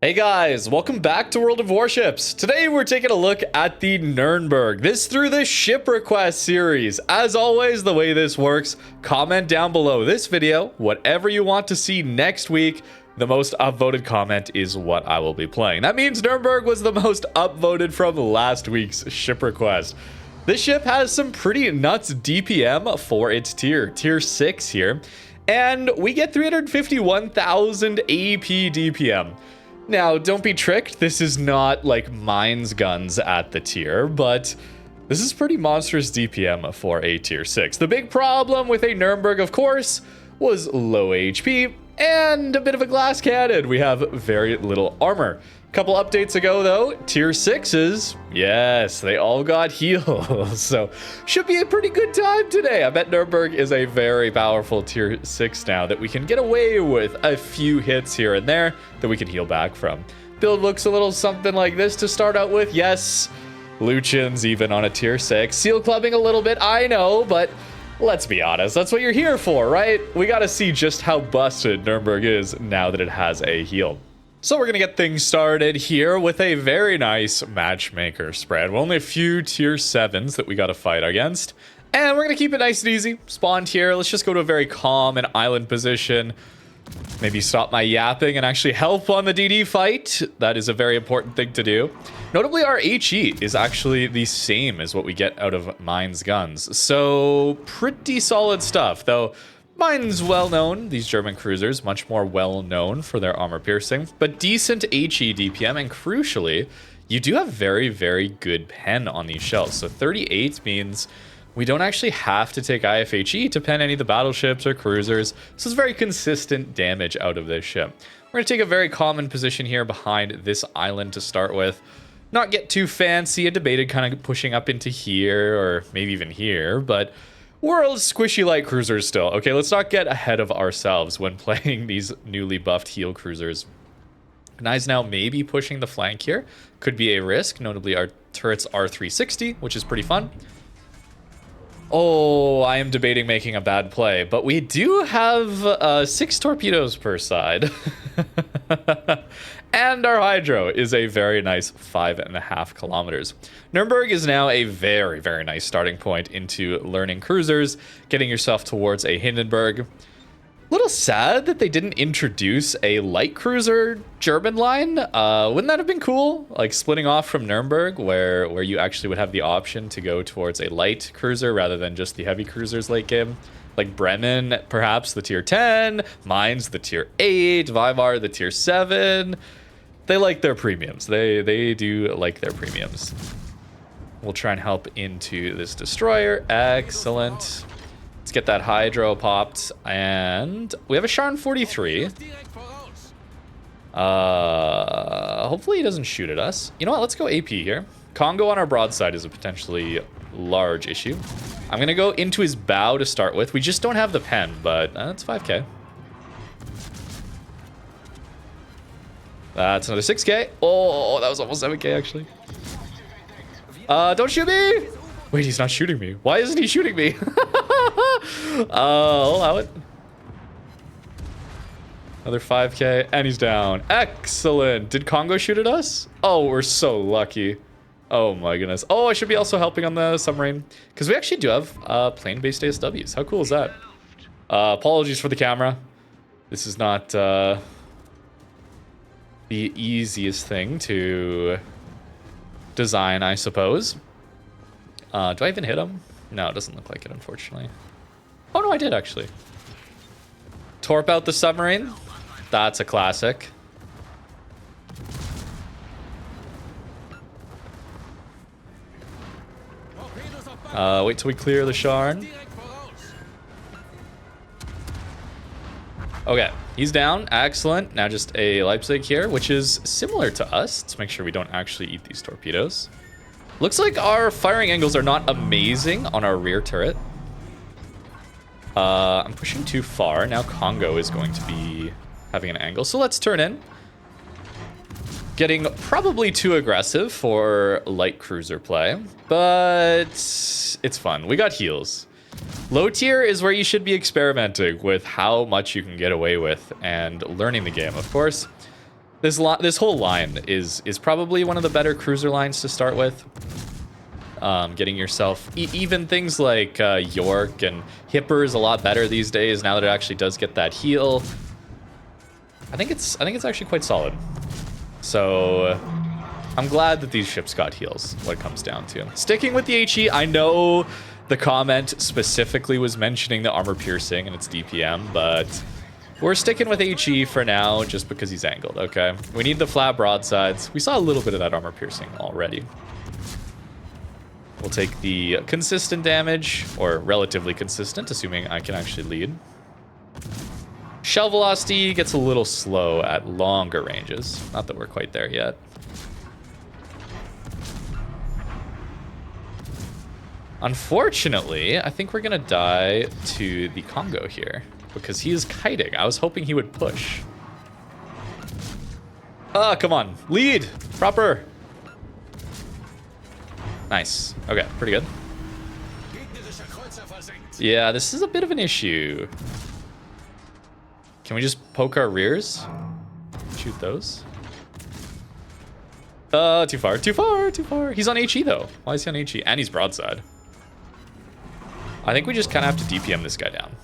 Hey guys, welcome back to World of Warships. Today we're taking a look at the Nurnberg. This through the ship request series. As always, the way this works, comment down below this video whatever you want to see next week. The most upvoted comment is what I will be playing. That means Nurnberg was the most upvoted from last week's ship request. This ship has some pretty nuts DPM for its tier 6 here, and we get 351,000 AP DPM. Now, don't be tricked, this is not like mines guns at the tier, but this is pretty monstrous DPM for a tier 6. The big problem with a Nurnberg, of course, was low HP and a bit of a glass cannon. We have very little armor. Couple updates ago though, tier 6s, yes, they all got heals, so should be a pretty good time today. I bet Nurnberg is a very powerful tier 6 now that we can get away with a few hits here and there that we can heal back from. Build looks a little something like this to start out with. Yes, Lucian's even on a tier 6. Seal clubbing a little bit, I know, but let's be honest, that's what you're here for, right? We gotta see just how busted Nurnberg is now that it has a heal. So we're going to get things started here with a very nice matchmaker spread. We're only a few tier 7s that we got to fight against. And we're going to keep it nice and easy. Spawned here. Let's just go to a very calm and island position. Maybe stop my yapping and actually help on the DD fight. That is a very important thing to do. Notably, our HE is actually the same as what we get out of Mine's guns. So pretty solid stuff, though. Mine's well known, these German cruisers, much more well known for their armor piercing, but decent HE DPM, and crucially, you do have very, very good pen on these shells. So 38 means we don't actually have to take IFHE to pen any of the battleships or cruisers, so it's very consistent damage out of this ship. We're going to take a very common position here behind this island to start with. Not get too fancy. I debated kind of pushing up into here, or maybe even here, but we're squishy light cruisers still. Okay, let's not get ahead of ourselves when playing these newly buffed heal cruisers. Knives now maybe pushing the flank here. Could be a risk. Notably, our turrets are 360, which is pretty fun. Oh, I am debating making a bad play, but we do have 6 torpedoes per side. And our hydro is a very nice 5.5 kilometers. Nurnberg is now a very, very nice starting point into learning cruisers, getting yourself towards a Hindenburg. A little sad that they didn't introduce a light cruiser German line. Wouldn't that have been cool? Like splitting off from Nurnberg, where you actually would have the option to go towards a light cruiser rather than just the heavy cruisers late game. Like Bremen, perhaps the tier 10, Mainz the tier 8, Weimar the tier 7. They like their premiums. They do like their premiums. We'll try and help into this destroyer. Excellent. Let's get that hydro popped. And we have a Sharn 43. Hopefully he doesn't shoot at us. You know what? Let's go AP here. Congo on our broadside is a potentially large issue. I'm going to go into his bow to start with. We just don't have the pen, but that's 5k. That's another 6k. Oh, that was almost 7k, actually. Don't shoot me! Wait, he's not shooting me. Why isn't he shooting me? I'll allow it. Another 5k, and he's down. Excellent. Did Congo shoot at us? Oh, we're so lucky. Oh my goodness. Oh, I should be also helping on the submarine, because we actually do have plane-based ASWs. How cool is that? Apologies for the camera. This is not the easiest thing to design, I suppose. Do I even hit him? No, it doesn't look like it, unfortunately. Oh no, I did actually. Torp out the submarine. That's a classic. Wait till we clear the Sharn. Okay, he's down. Excellent. Now just a Leipzig here, which is similar to us. Let's make sure we don't actually eat these torpedoes. Looks like our firing angles are not amazing on our rear turret. I'm pushing too far. Now Congo is going to be having an angle. So let's turn in. Getting probably too aggressive for light cruiser play, but it's fun. We got heals. Low tier is where you should be experimenting with how much you can get away with and learning the game, of course. This whole line is probably one of the better cruiser lines to start with. Getting yourself even things like York and Hipper is a lot better these days now that it actually does get that heal. I think it's actually quite solid. So I'm glad that these ships got heals, what it comes down to. Sticking with the HE, I know the comment specifically was mentioning the armor piercing and its DPM, but we're sticking with HE for now just because he's angled, okay? We need the flat broadsides. We saw a little bit of that armor piercing already. We'll take the consistent damage, or relatively consistent, assuming I can actually lead. Shell velocity gets a little slow at longer ranges. Not that we're quite there yet. Unfortunately, I think we're gonna die to the Congo here because he is kiting. I was hoping he would push. Ah, come on. Lead. Proper. Nice. Okay, pretty good. Yeah, this is a bit of an issue. Can we just poke our rears? Shoot those. Too far, too far, too far. He's on HE though. Why is he on HE? And he's broadside. I think we just kind of have to DPM this guy down.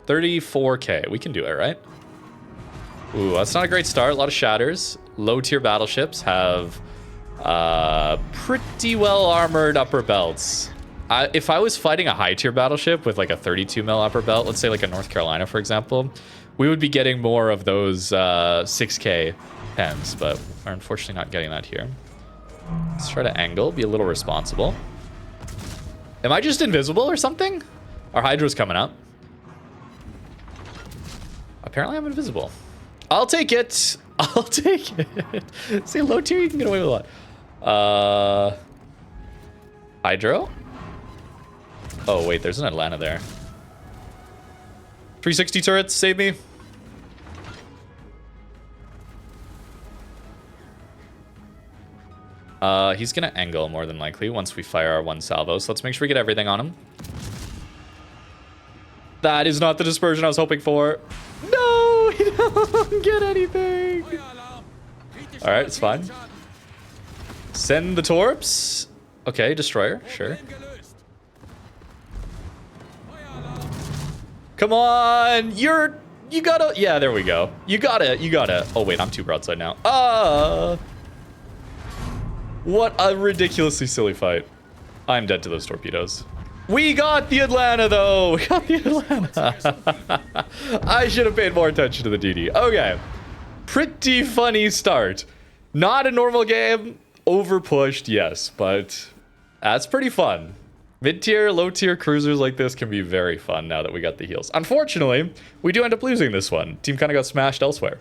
34k. We can do it, right? Ooh, that's not a great start. A lot of shatters. Low tier battleships have pretty well armored upper belts. If I was fighting a high tier battleship with like a 32 mil upper belt, let's say like a North Carolina, for example, we would be getting more of those 6k pens, but we're unfortunately not getting that here. Let's try to angle, be a little responsible. Am I just invisible or something? Our Hydra's coming up. Apparently I'm invisible. I'll take it. I'll take it. See, low tier, you can get away with a lot. Hydro? Oh, wait, there's an Atlanta there. 360 turrets, save me. He's gonna angle more than likely once we fire our one salvo, so let's make sure we get everything on him. That is not the dispersion I was hoping for. No, he don't get anything. All right, it's fine. Send the torps. Okay, destroyer, sure. Come on, you gotta, yeah, there we go. You gotta. Oh wait, I'm too broadside now. What a ridiculously silly fight. I'm dead to those torpedoes. We got the Atlanta though. We got the Atlanta. I should have paid more attention to the DD. Okay, pretty funny start. Not a normal game, over pushed, yes, but that's pretty fun. Mid-tier, low-tier cruisers like this can be very fun now that we got the heals. Unfortunately, we do end up losing this one. Team kind of got smashed elsewhere.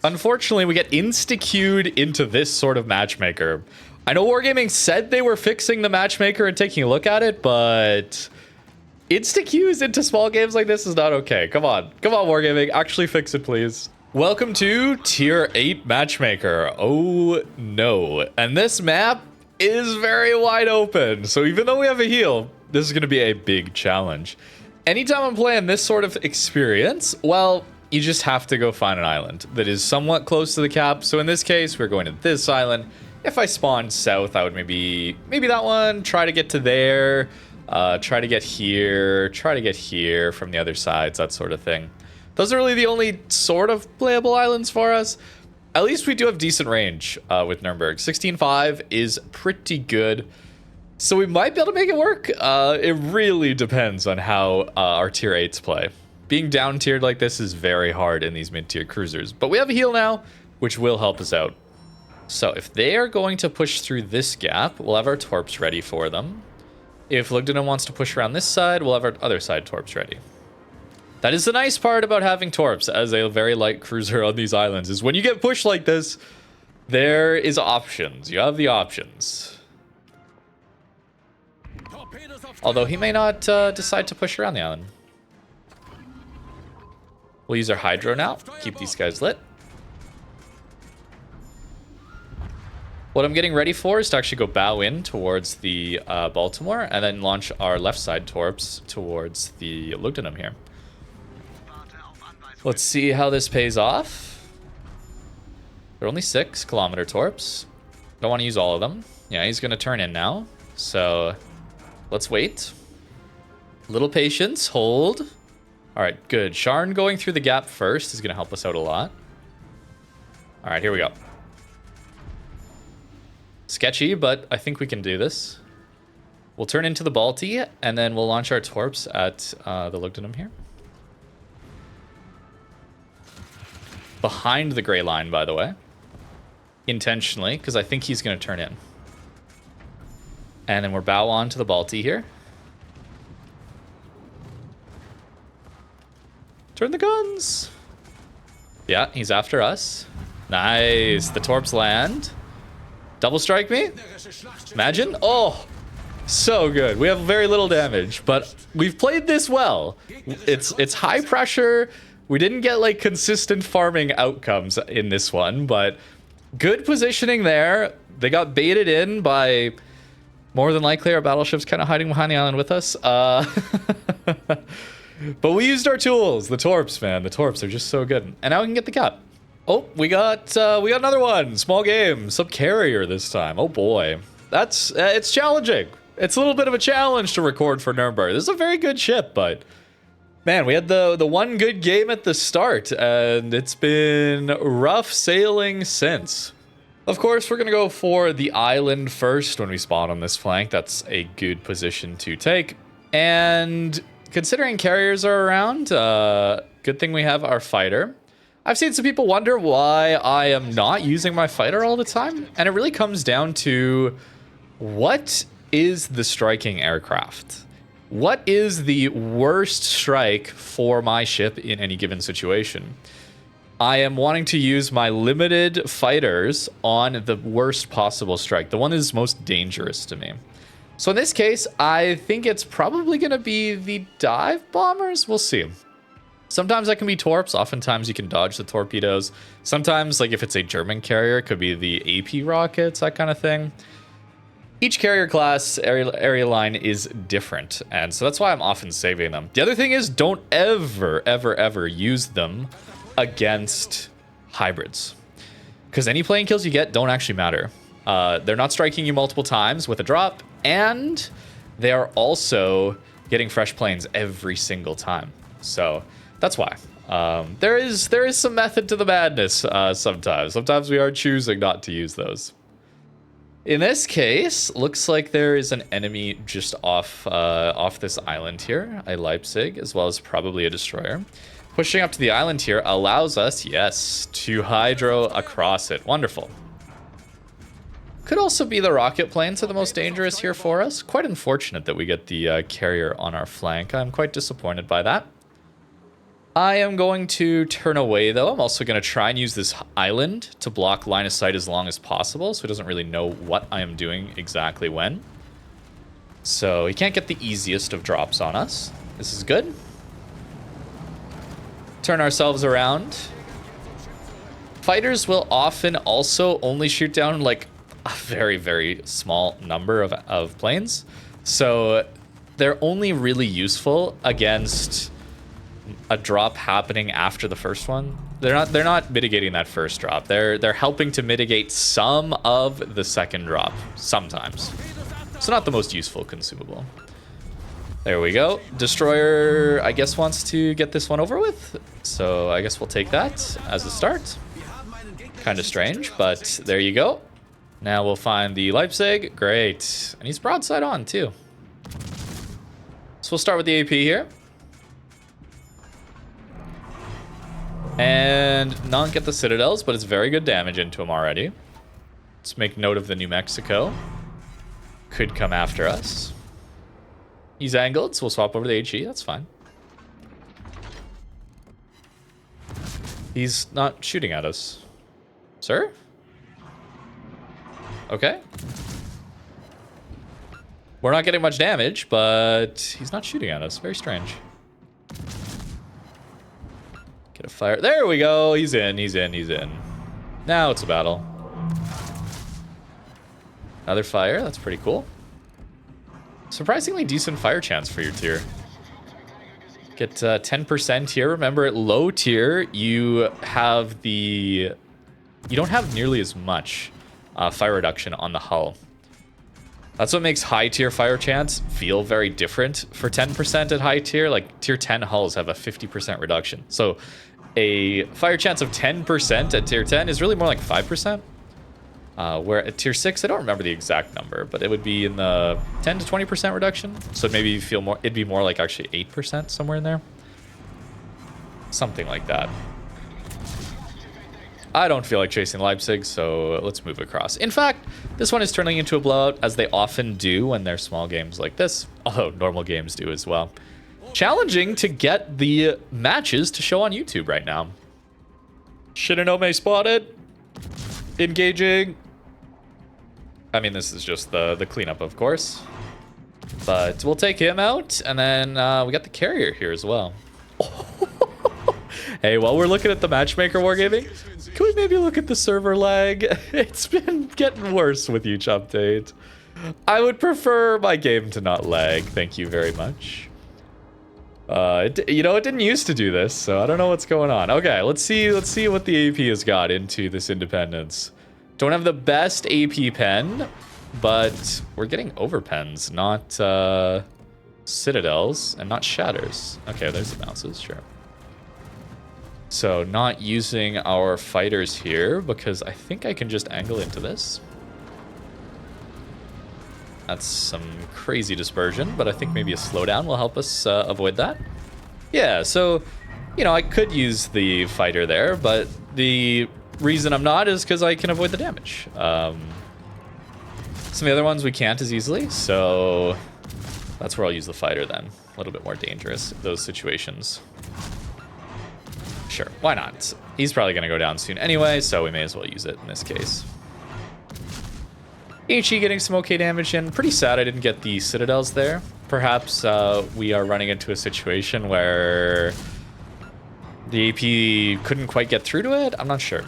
Unfortunately, we get insta-queued into this sort of matchmaker. I know Wargaming said they were fixing the matchmaker and taking a look at it, but insta-queues into small games like this is not okay. Come on. Come on, Wargaming. Actually fix it, please. Welcome to Tier 8 Matchmaker. Oh, no. And this map is very wide open. So even though we have a heal, this is going to be a big challenge. Anytime I'm playing this sort of experience, well, you just have to go find an island that is somewhat close to the cap. So in this case, we're going to this island. If I spawned south, I would maybe that one, try to get to there, try to get here from the other sides, that sort of thing. Those are really the only sort of playable islands for us. At least we do have decent range with Nurnberg. 16.5 is pretty good. So we might be able to make it work. It really depends on how our tier 8s play. Being down tiered like this is very hard in these mid-tier cruisers. But we have a heal now, which will help us out. So if they are going to push through this gap, we'll have our torps ready for them. If Lugdunum wants to push around this side, we'll have our other side torps ready. That is the nice part about having torps as a very light cruiser on these islands, is when you get pushed like this, there is options. You have the options. Although he may not decide to push around the island. We'll use our Hydro now. Keep these guys lit. What I'm getting ready for is to actually go bow in towards the Baltimore and then launch our left side torps towards the Lugdunum here. Let's see how this pays off. They're only 6-kilometer torps. Don't want to use all of them. Yeah, he's going to turn in now. So let's wait. Little patience. Hold. All right, good. Sharn going through the gap first is going to help us out a lot. All right, here we go. Sketchy, but I think we can do this. We'll turn into the Balti, and then we'll launch our torps at the Lugdunum here. Behind the gray line, by the way. Intentionally, because I think he's going to turn in. And then we're bow on to the Balti here. Turn the guns. Yeah, he's after us. Nice. The torps land. Double strike me? Imagine. Oh, so good. We have very little damage, but we've played this well. It's high pressure. We didn't get like consistent farming outcomes in this one, but good positioning there. They got baited in by more than likely our battleships kind of hiding behind the island with us. But we used our tools. The torps, man. The torps are just so good. And now we can get the cap. Oh, we got another one. Small game. Subcarrier this time. Oh boy. That's it's challenging. It's a little bit of a challenge to record for Nurnberg. This is a very good ship, but man, we had the one good game at the start, and it's been rough sailing since. Of course, we're going to go for the island first when we spawn on this flank. That's a good position to take. And considering carriers are around, good thing we have our fighter. I've seen some people wonder why I am not using my fighter all the time, and it really comes down to what is the striking aircraft? What is the worst strike for my ship in any given situation? I am wanting to use my limited fighters on the worst possible strike, the one that is most dangerous to me. So in this case, I think it's probably going to be the dive bombers. We'll see. Sometimes that can be torps. Oftentimes you can dodge the torpedoes. Sometimes, like if it's a German carrier, it could be the AP rockets, that kind of thing. Each carrier class area line is different, and so that's why I'm often saving them. The other thing is, don't ever use them against hybrids, because any plane kills you get don't actually matter. They're not striking you multiple times with a drop, and they are also getting fresh planes every single time. So that's why. There is some method to the madness sometimes. Sometimes we are choosing not to use those. In this case, looks like there is an enemy just off this island here, a Leipzig, as well as probably a destroyer. Pushing up to the island here allows us, yes, to hydro across it. Wonderful. Could also be the rocket planes are the most dangerous here for us. Quite unfortunate that we get the carrier on our flank. I'm quite disappointed by that. I am going to turn away, though. I'm also going to try and use this island to block line of sight as long as possible, so he doesn't really know what I am doing exactly when. So he can't get the easiest of drops on us. This is good. Turn ourselves around. Fighters will often also only shoot down like a very small number of planes. So they're only really useful against a drop happening after the first one. They're not mitigating that first drop. They're helping to mitigate some of the second drop sometimes. So not the most useful consumable. There we go. Destroyer, I guess, wants to get this one over with. So I guess we'll take that as a start. Kind of strange, but there you go. Now we'll find the Leipzig. Great. And he's broadside on too. So we'll start with the AP here. And not get the citadels, but it's very good damage into him already. Let's make note of the New Mexico. Could come after us. He's angled, so we'll swap over to HE. That's fine. He's not shooting at us. Sir? Okay. We're not getting much damage, but he's not shooting at us. Very strange. Get a fire. There we go. He's in. Now it's a battle. Another fire. That's pretty cool. Surprisingly decent fire chance for your tier. Get 10% here. Remember, at low tier, you have the you don't have nearly as much fire reduction on the hull. That's what makes high tier fire chance feel very different for 10% at high tier. Like tier 10 hulls have a 50% reduction. So a fire chance of 10% at tier 10 is really more like 5%. Where at tier 6, I don't remember the exact number, but it would be in the 10 to 20% reduction. So maybe you feel more, it'd be more like actually 8% somewhere in there. Something like that. I don't feel like chasing Leipzig, so let's move across. In fact, this one is turning into a blowout, as they often do when they're small games like this, although normal games do as well. Challenging to get the matches to show on YouTube right now. Shinonome spotted. Engaging. I mean, this is just the cleanup, of course. But we'll take him out, and then we got the carrier here as well. Hey, while we're looking at the matchmaker wargaming, can we maybe look at the server lag? It's been getting worse with each update. I would prefer my game to not lag. Thank you very much. You know, it didn't used to do this, so I don't know what's going on. Okay, let's see what the AP has got into this independence. Don't have the best AP pen, but we're getting overpens, not citadels, and not shatters. Okay, there's the bounces, sure. So not using our fighters here because I think I can just angle into this. That's some crazy dispersion, but I think maybe a slowdown will help us avoid that. Yeah, so, you know, I could use the fighter there, but the reason I'm not is because I can avoid the damage. Some of the other ones we can't as easily, so that's where I'll use the fighter then. A little bit more dangerous, those situations. Sure, why not? He's probably going to go down soon anyway, so we may as well use it in this case. HE getting some okay damage in. Pretty sad I didn't get the citadels there. Perhaps we are running into a situation where the AP couldn't quite get through to it. I'm not sure.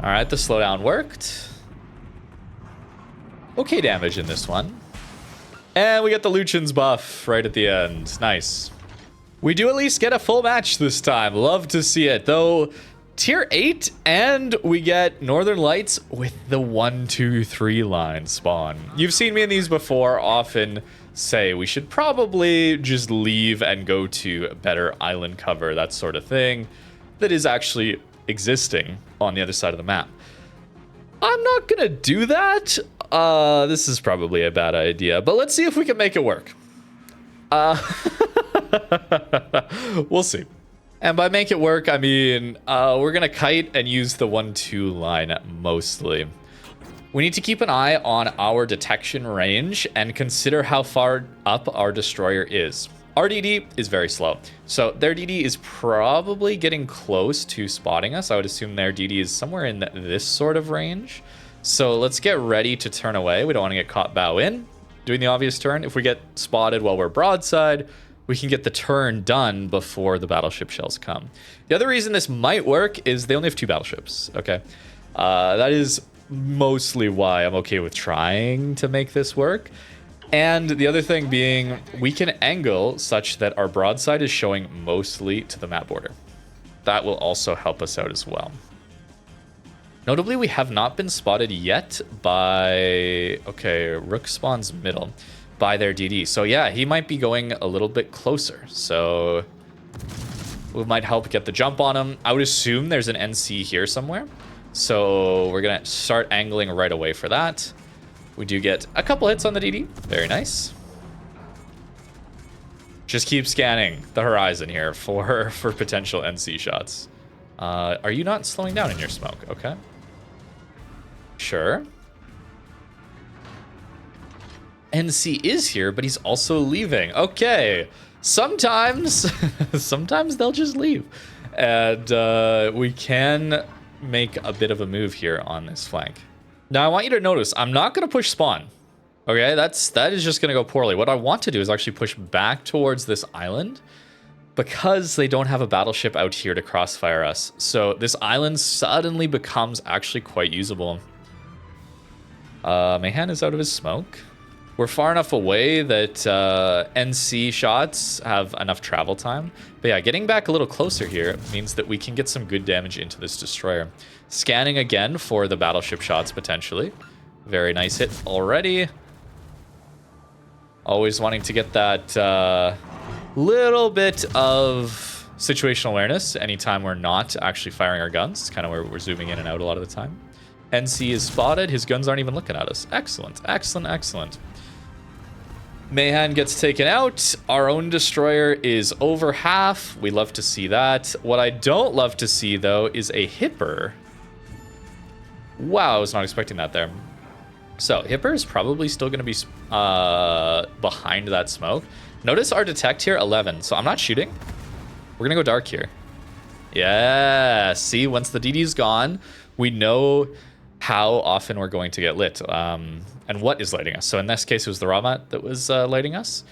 All right, the slowdown worked. Okay damage in this one. And we get the Luchin's buff right at the end. Nice. We do at least get a full match this time. Love to see it, though. Tier 8, and we get Northern Lights with the 1, 2, 3 line spawn. You've seen me in these before, often say we should probably just leave and go to better island cover, that sort of thing, that is actually existing on the other side of the map. I'm not gonna do that. This is probably a bad idea, but let's see if we can make it work. We'll see. And by make it work, I mean, we're going to kite and use the 1-2 line mostly. We need to keep an eye on our detection range and consider how far up our destroyer is. Our DD is very slow, so their DD is probably getting close to spotting us. I would assume their DD is somewhere in this sort of range. So let's get ready to turn away. We don't want to get caught bow in, doing the obvious turn. If we get spotted while we're broadside, we can get the turn done before the battleship shells come. The other reason this might work is they only have 2 battleships, okay? That is mostly why I'm okay with trying to make this work. And the other thing being, we can angle such that our broadside is showing mostly to the map border. That will also help us out as well. Notably, we have not been spotted yet by... Okay, Rook spawns middle. By their DD. So yeah, he might be going a little bit closer. So we might help get the jump on him. I would assume there's an NC here somewhere. So we're going to start angling right away for that. We do get a couple hits on the DD. Very nice. Just keep scanning the horizon here for potential NC shots. Are you not slowing down in your smoke? Okay. Sure. NC is here, but he's also leaving. Okay. Sometimes they'll just leave. And we can make a bit of a move here on this flank. Now, I want you to notice, I'm not going to push spawn. Okay, that is just going to go poorly. What I want to do is actually push back towards this island because they don't have a battleship out here to crossfire us. So this island suddenly becomes actually quite usable. Mayhan is out of his smoke. We're far enough away that NC shots have enough travel time. But yeah, getting back a little closer here means that we can get some good damage into this destroyer. Scanning again for the battleship shots potentially. Very nice hit already. Always wanting to get that little bit of situational awareness anytime we're not actually firing our guns. It's kind of where we're zooming in and out a lot of the time. NC is spotted. His guns aren't even looking at us. Excellent, excellent, excellent. Mayhan gets taken out. Our own destroyer is over half. We love to see that. What I don't love to see, though, is a Hipper. Wow, I was not expecting that there. So, Hipper is probably still going to be behind that smoke. Notice our detect here, 11. So, I'm not shooting. We're going to go dark here. Yeah, see, once the DD is gone, we know how often we're going to get lit and what is lighting us. So in this case, it was the Ramat that was lighting us.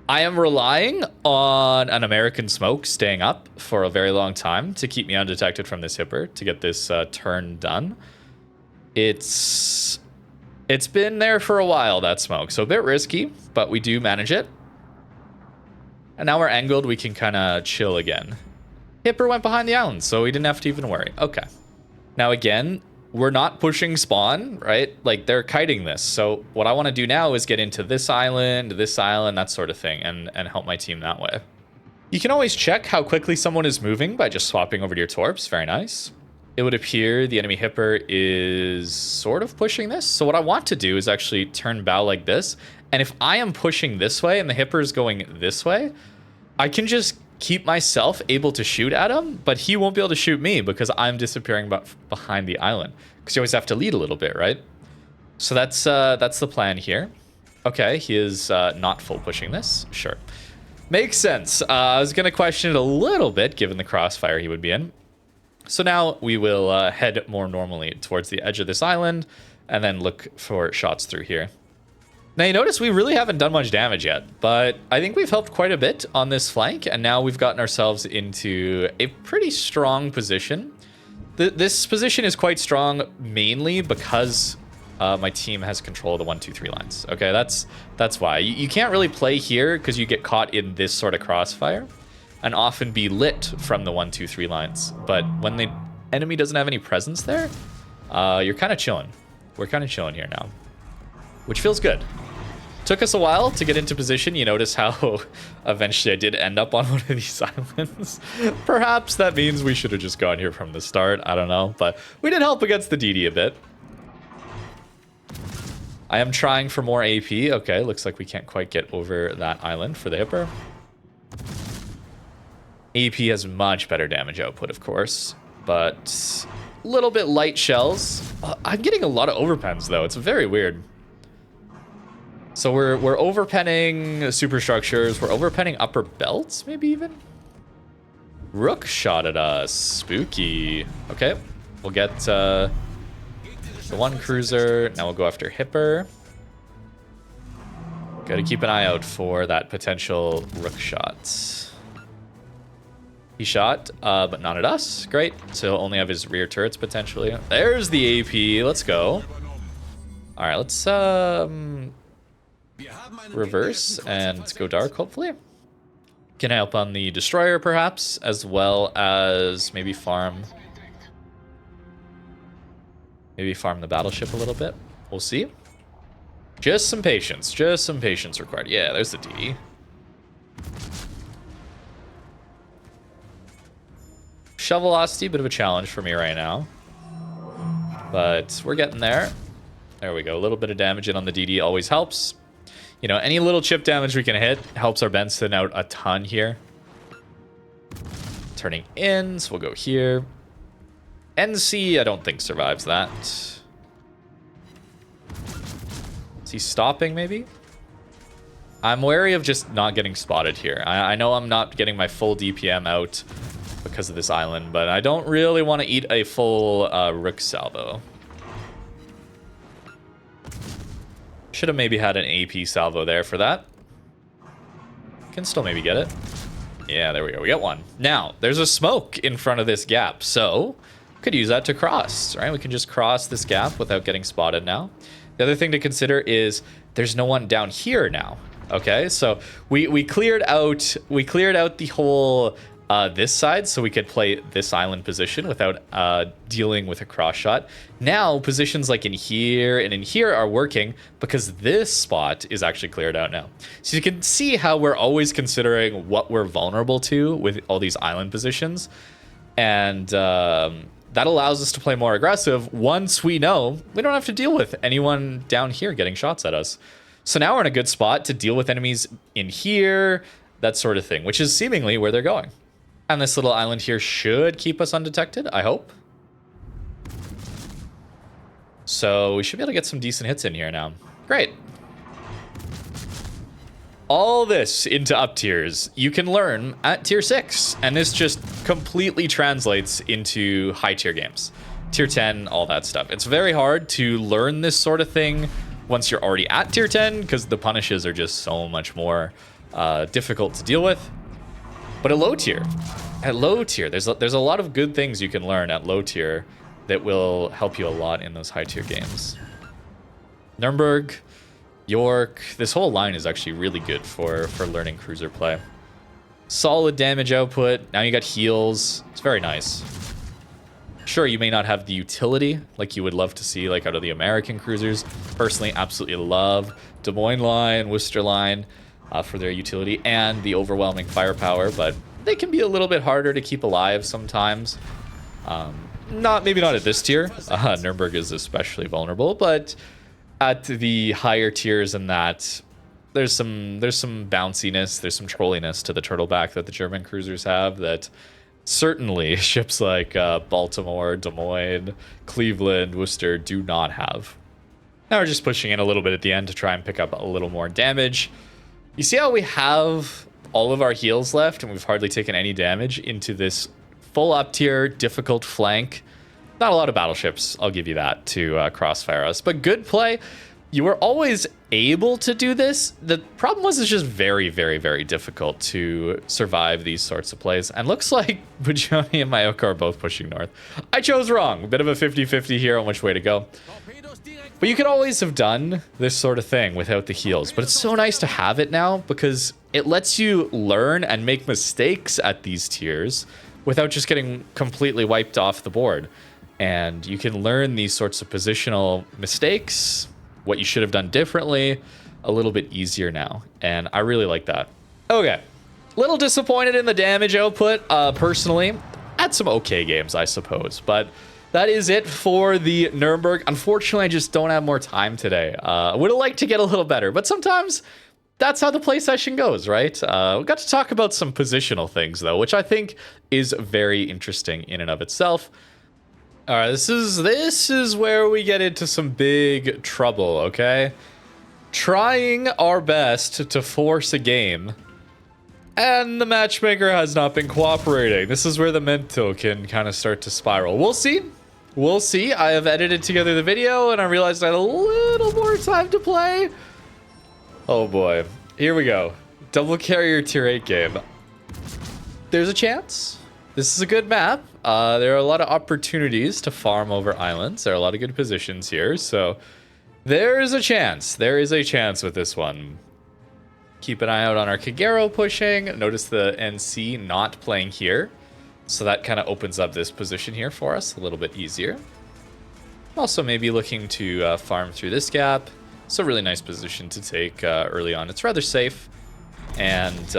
I am relying on an American smoke staying up for a very long time to keep me undetected from this Hipper to get this turn done. It's been there for a while, that smoke, so a bit risky, but we do manage it. And now we're angled, we can kind of chill again. Hipper went behind the island, so we didn't have to even worry. Okay. Now again, we're not pushing spawn, right? Like, they're kiting this. So what I want to do now is get into this island, that sort of thing, and help my team that way. You can always check how quickly someone is moving by just swapping over to your torps. Very nice. It would appear the enemy Hipper is sort of pushing this. So what I want to do is actually turn bow like this. And if I am pushing this way and the Hipper is going this way, I can just keep myself able to shoot at him, but he won't be able to shoot me because I'm disappearing behind the island. Because you always have to lead a little bit, right? So that's the plan here. Okay, he is not full pushing this. Sure. Makes sense. I was going to question it a little bit, given the crossfire he would be in. So now we will head more normally towards the edge of this island, and then look for shots through here. Now, you notice we really haven't done much damage yet, but I think we've helped quite a bit on this flank, and now we've gotten ourselves into a pretty strong position. This position is quite strong mainly because my team has control of the 1, 2, 3 lines. Okay, that's why. You can't really play here because you get caught in this sort of crossfire and often be lit from the 1, 2, 3 lines. But when the enemy doesn't have any presence there, you're kind of chilling. We're kind of chilling here now, which feels good. Took us a while to get into position. You notice how eventually I did end up on one of these islands. Perhaps that means we should have just gone here from the start. I don't know, but we did help against the DD a bit. I am trying for more AP. Okay, looks like we can't quite get over that island for the Hipper. AP has much better damage output, of course, but a little bit light shells. I'm getting a lot of overpens, though. It's very weird. So we're overpenning superstructures. We're overpenning upper belts, maybe even. Rook shot at us. Spooky. Okay, we'll get the one cruiser. Now we'll go after Hipper. Got to keep an eye out for that potential Rook shot. He shot, but not at us. Great. So he'll only have his rear turrets potentially. There's the AP. Let's go. All right, let's reverse and go dark, hopefully. Can help on the destroyer, perhaps, as well as maybe farm the battleship a little bit. We'll see. Just some patience required. Yeah, there's the DD. Shell velocity, bit of a challenge for me right now, but we're getting there. There we go. A little bit of damage in on the DD always helps. You know, any little chip damage we can hit helps our Benson out a ton here. Turning in, so we'll go here. NC, I don't think survives that. Is he stopping, maybe? I'm wary of just not getting spotted here. I know I'm not getting my full DPM out because of this island, but I don't really want to eat a full Rook salvo. Should have maybe had an AP salvo there for that. Can still maybe get it. Yeah, there we go. We got one. Now, there's a smoke in front of this gap, so could use that to cross, right? We can just cross this gap without getting spotted now. The other thing to consider is there's no one down here now. Okay, so we cleared out the whole this side, so we could play this island position without dealing with a cross shot. Now positions like in here and in here are working because this spot is actually cleared out now. So you can see how we're always considering what we're vulnerable to with all these island positions, and that allows us to play more aggressive once we know we don't have to deal with anyone down here getting shots at us. So now we're in a good spot to deal with enemies in here, that sort of thing, which is seemingly where they're going. And this little island here should keep us undetected, I hope. So we should be able to get some decent hits in here now. Great. All this into up tiers you can learn at tier 6, and this just completely translates into high tier games. Tier 10, all that stuff. It's very hard to learn this sort of thing once you're already at tier 10 because the punishes are just so much more difficult to deal with. But at low tier, there's a lot of good things you can learn at low tier that will help you a lot in those high tier games. Nurnberg, York, this whole line is actually really good for learning cruiser play. Solid damage output. Now you got heals. It's very nice. Sure, you may not have the utility like you would love to see like out of the American cruisers. Personally, absolutely love Des Moines line, Worcester line for their utility and the overwhelming firepower, but they can be a little bit harder to keep alive sometimes. Maybe not at this tier. Nurnberg is especially vulnerable, but at the higher tiers than that, there's some bounciness, there's some trolliness to the turtleback that the German cruisers have that certainly ships like Baltimore, Des Moines, Cleveland, Worcester do not have. Now we're just pushing in a little bit at the end to try and pick up a little more damage. You see how we have all of our heals left and we've hardly taken any damage into this full up tier, difficult flank. Not a lot of battleships, I'll give you that, to crossfire us, but good play. You were always able to do this. The problem was it's just very, very, very difficult to survive these sorts of plays. And looks like Bajoni and Mayoko are both pushing north. I chose wrong. A bit of a 50-50 here on which way to go. But you could always have done this sort of thing without the heals. But it's so nice to have it now because it lets you learn and make mistakes at these tiers without just getting completely wiped off the board. And you can learn these sorts of positional mistakes, what you should have done differently, a little bit easier now. And I really like that. Okay. Little disappointed in the damage output, personally. Had some okay games, I suppose. But that is it for the Nurnberg. Unfortunately, I just don't have more time today. I would have liked to get a little better, but sometimes that's how the play session goes, right? We got to talk about some positional things, though, which I think is very interesting in and of itself. All right, this is where we get into some big trouble, okay? Trying our best to force a game, and the matchmaker has not been cooperating. This is where the mental can kind of start to spiral. We'll see. We'll see. I have edited together the video, and I realized I had a little more time to play. Oh boy. Here we go. Double carrier tier 8 game. There's a chance. This is a good map. There are a lot of opportunities to farm over islands. There are a lot of good positions here, so there is a chance. There is a chance with this one. Keep an eye out on our Kagero pushing. Notice the NC not playing here, so that kind of opens up this position here for us a little bit easier. Also maybe looking to farm through this gap. It's a really nice position to take early on. It's rather safe and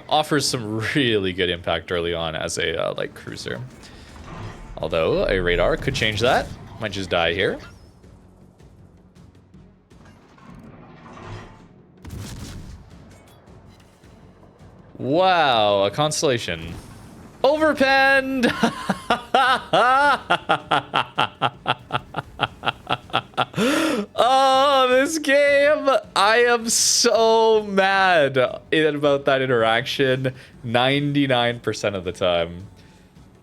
offers some really good impact early on as a light cruiser. Although a radar could change that. Might just die here. Wow, a constellation. Overpenned! Oh, this game! I am so mad about that interaction 99% of the time.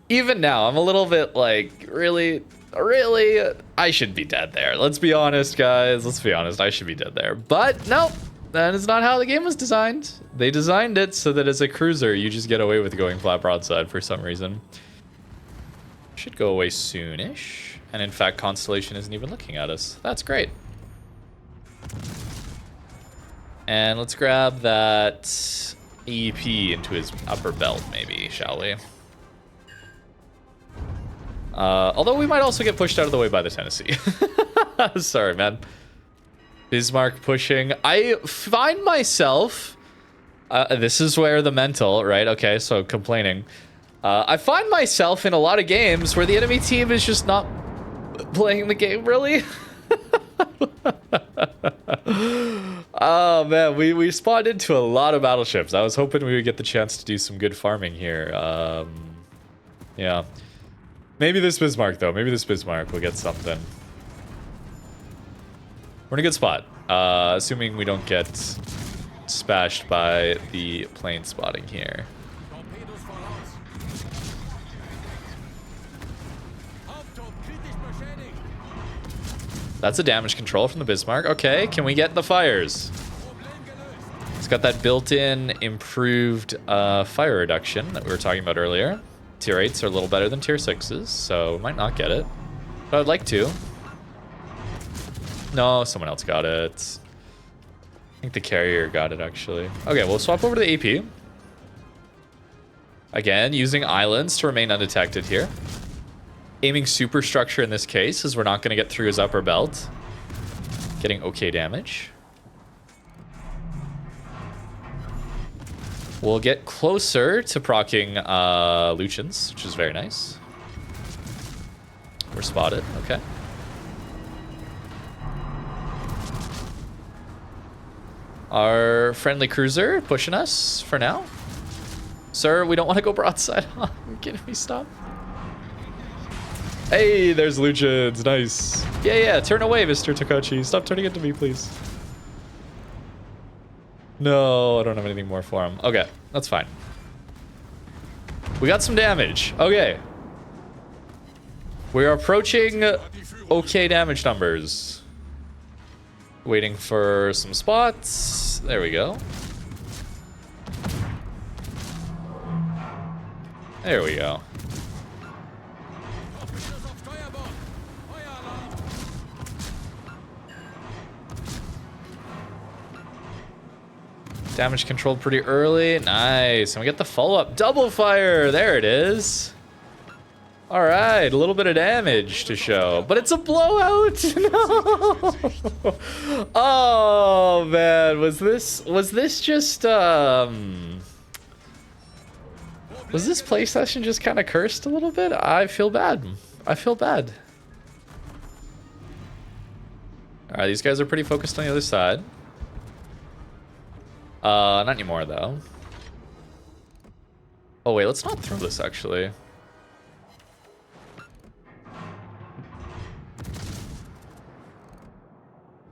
Even now, I'm a little bit like, really, I should be dead there. Let's be honest, guys. Let's be honest, I should be dead there. But no, that is not how the game was designed. They designed it so that as a cruiser, you just get away with going flat broadside for some reason. Should go away soonish. And in fact, Constellation isn't even looking at us. That's great. And let's grab that EP into his upper belt, maybe, shall we? Although we might also get pushed out of the way by the Tennessee. Sorry, man. Bismarck pushing. I find myself... this is where the mental, right? Okay, so complaining. I find myself in a lot of games where the enemy team is just not playing the game, really. Oh, man, we spawned into a lot of battleships. I was hoping we would get the chance to do some good farming here. Yeah. Maybe this Bismarck, though. Maybe this Bismarck will get something. We're in a good spot. Assuming we don't get spashed by the plane spotting here. That's a damage control from the Bismarck. Okay, can we get the fires? It's got that built-in improved fire reduction that we were talking about earlier. Tier 8s are a little better than tier 6s, so might not get it. But I'd like to. No, someone else got it. I think the carrier got it, actually. Okay, we'll swap over to the AP. Again, using islands to remain undetected here. Aiming superstructure in this case, as we're not going to get through his upper belt. Getting okay damage. We'll get closer to proccing Lucians, which is very nice. We're spotted, okay. Our friendly cruiser pushing us for now. Sir, we don't want to go broadside on. Can we stop? Hey, there's Lucians. Nice. Yeah, turn away, Mr. Tokachi. Stop turning into me, please. No, I don't have anything more for him. Okay, that's fine. We got some damage. Okay. We are approaching okay damage numbers. Waiting for some spots. There we go. There we go. Damage controlled pretty early. Nice. And we get the follow-up. Double fire. There it is. All right. A little bit of damage to show. But it's a blowout. No. Oh, man. Was this just... Was this play session just kind of cursed a little bit? I feel bad. I feel bad. All right. These guys are pretty focused on the other side. Not anymore, though. Oh, wait, let's not throw this, actually.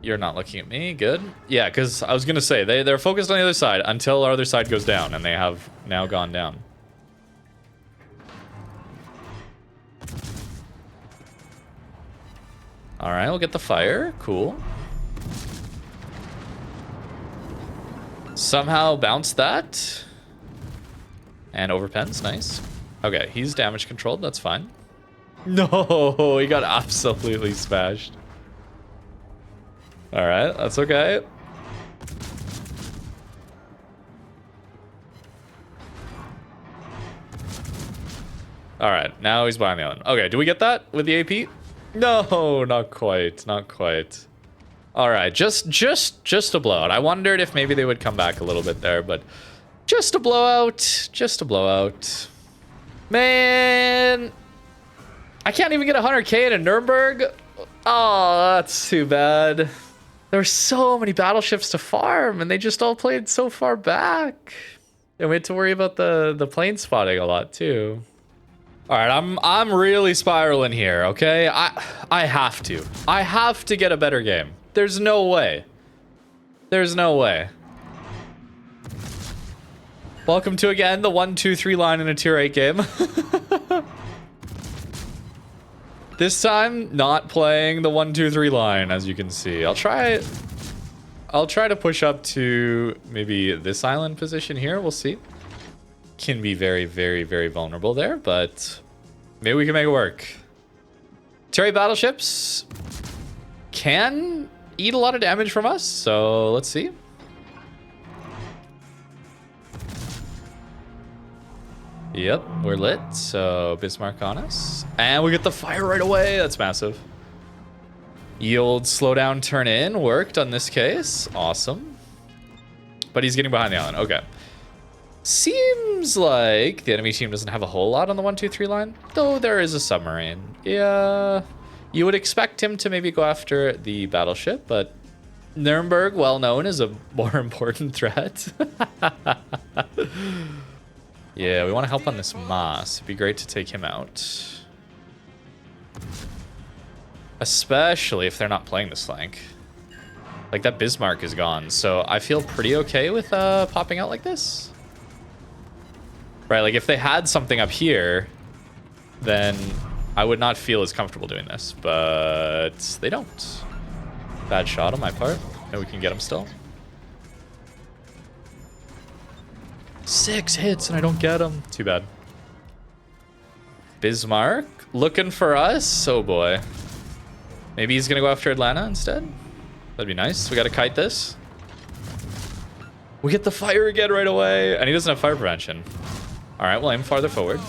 You're not looking at me. Good. Yeah, because I was going to say, they're focused on the other side until our other side goes down, and they have now gone down. All right, we'll get the fire. Cool. Somehow bounced that. And overpens, nice. Okay, he's damage controlled, that's fine. No, he got absolutely smashed. Alright, that's okay. Alright, now he's behind the island. Okay, do we get that with the AP? No, not quite, not quite. All right, just a blowout. I wondered if maybe they would come back a little bit there, but just a blowout, just a blowout. Man, I can't even get 100K in Nurnberg. Oh, that's too bad. There were so many battleships to farm, and they just all played so far back. And we had to worry about the plane spotting a lot too. All right, I'm really spiraling here. Okay, I have to get a better game. There's no way. There's no way. Welcome to, again, the 1, 2, 3 line in a tier 8 game. This time, not playing the 1, 2, 3 line, as you can see. I'll try to push up to maybe this island position here. We'll see. Can be very, very, very vulnerable there, but maybe we can make it work. Tier 8 battleships can eat a lot of damage from us, so let's see. Yep, we're lit. So Bismarck on us. And we get the fire right away. That's massive. Yield, slow down, turn in. Worked on this case. Awesome. But he's getting behind the island. Okay. Seems like the enemy team doesn't have a whole lot on the 1-2-3 line. Though there is a submarine. Yeah. You would expect him to maybe go after the battleship, but Nurnberg, well known, is a more important threat. Yeah, we want to help on this Moss. It'd be great to take him out. Especially if they're not playing this flank. Like, that Bismarck is gone, so I feel pretty okay with popping out like this. Right, like if they had something up here, then I would not feel as comfortable doing this, but they don't. Bad shot on my part. No, we can get him still. 6 hits and I don't get him. Too bad. Bismarck looking for us. Oh boy. Maybe he's gonna go after Atlanta instead. That'd be nice. We gotta kite this. We get the fire again right away, and he doesn't have fire prevention. All right, we'll aim farther forward.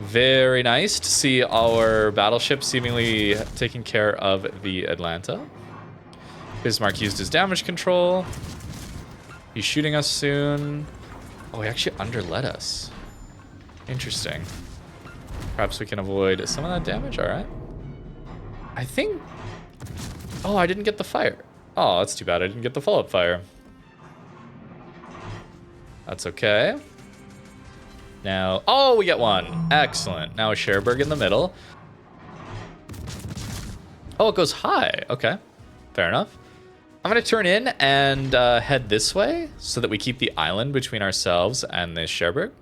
Very nice to see our battleship seemingly taking care of the Atlanta. Bismarck used his damage control. He's shooting us soon. Oh, he actually underlet us. Interesting. Perhaps we can avoid some of that damage. All right. I think... Oh, I didn't get the fire. Oh, that's too bad. I didn't get the follow-up fire. That's okay. Now, oh, we get one. Excellent. Now a Cherbourg in the middle. Oh, it goes high. Okay, fair enough. I'm going to turn in and head this way so that we keep the island between ourselves and this Cherbourg.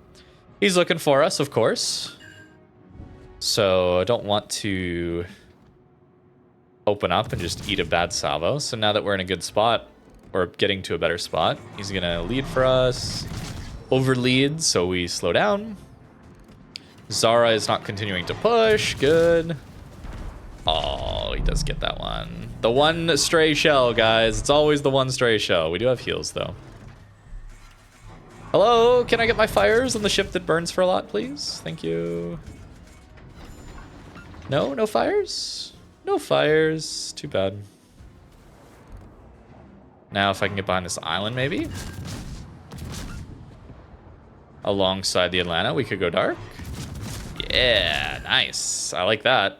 He's looking for us, of course. So I don't want to open up and just eat a bad salvo. So now that we're in a good spot, or getting to a better spot, he's going to lead for us. Over lead, so we slow down. Zara is not continuing to push. Good. Oh, he does get that one. The one stray shell, guys. It's always the one stray shell. We do have heals, though. Hello, can I get my fires on the ship that burns for a lot, please? Thank you. No? No fires? No fires. Too bad. Now if I can get behind this island, maybe? Alongside the Atlanta, we could go dark. Yeah, nice. I like that.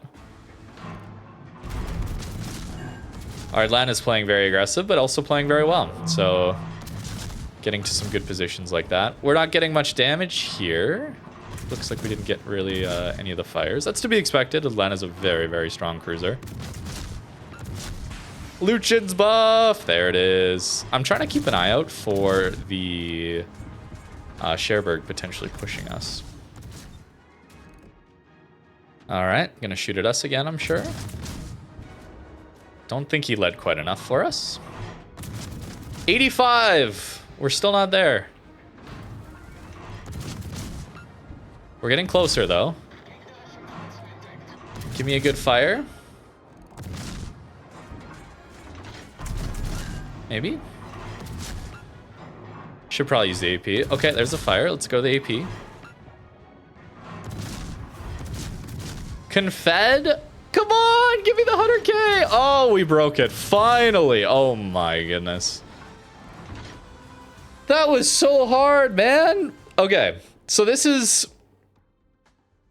Our Atlanta's playing very aggressive, but also playing very well. So, getting to some good positions like that. We're not getting much damage here. Looks like we didn't get really any of the fires. That's to be expected. Atlanta's a very, very strong cruiser. Lucian's buff. There it is. I'm trying to keep an eye out for the... Cherbourg potentially pushing us. All right, gonna shoot at us again, I'm sure. Don't think he led quite enough for us. 85. We're still not there. We're getting closer, though. Give me a good fire. Maybe. Should probably use the AP. Okay, there's a fire. Let's go to the AP. Confed? Come on, give me the 100K. Oh, we broke it. Finally. Oh my goodness. That was so hard, man. Okay, so this is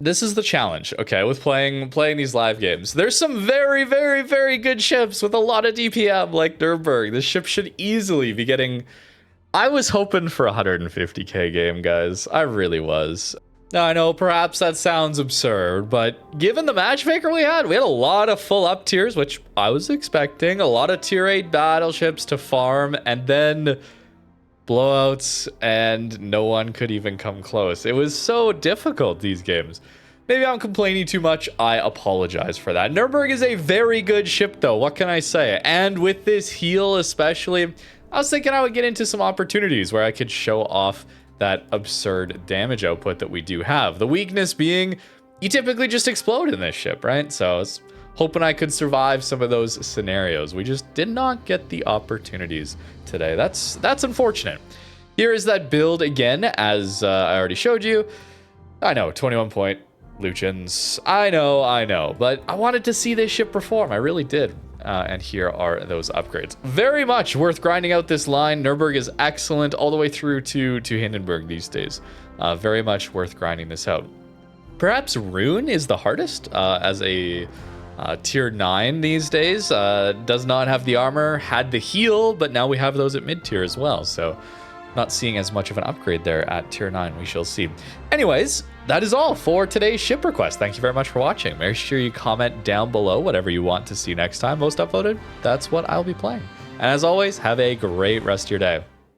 the challenge, okay, with playing these live games. There's some very, very, very good ships with a lot of DPM, like Nurnberg. This ship should easily be getting... I was hoping for a 150K game, guys. I really was. Now, I know perhaps that sounds absurd, but given the matchmaker we had a lot of full up tiers, which I was expecting, a lot of tier 8 battleships to farm, and then blowouts, and no one could even come close. It was so difficult, these games. Maybe I'm complaining too much. I apologize for that. Nurnberg is a very good ship, though. What can I say? And with this heal especially... I was thinking I would get into some opportunities where I could show off that absurd damage output that we do have. The weakness being, you typically just explode in this ship, right? So I was hoping I could survive some of those scenarios. We just did not get the opportunities today. That's unfortunate. Here is that build again, as I already showed you. I know, 21 point Lucians. I know, but I wanted to see this ship perform. I really did. And here are those upgrades. Very much worth grinding out this line. Nurnberg is excellent all the way through to Hindenburg these days. Very much worth grinding this out. Perhaps Rune is the hardest as a tier 9 these days. Does not have the armor, had the heal, but now we have those at mid tier as well. So not seeing as much of an upgrade there at tier 9. We shall see. Anyways, that is all for today's ship request. Thank you very much for watching. Make sure you comment down below whatever you want to see next time. Most upvoted, that's what I'll be playing. And as always, have a great rest of your day.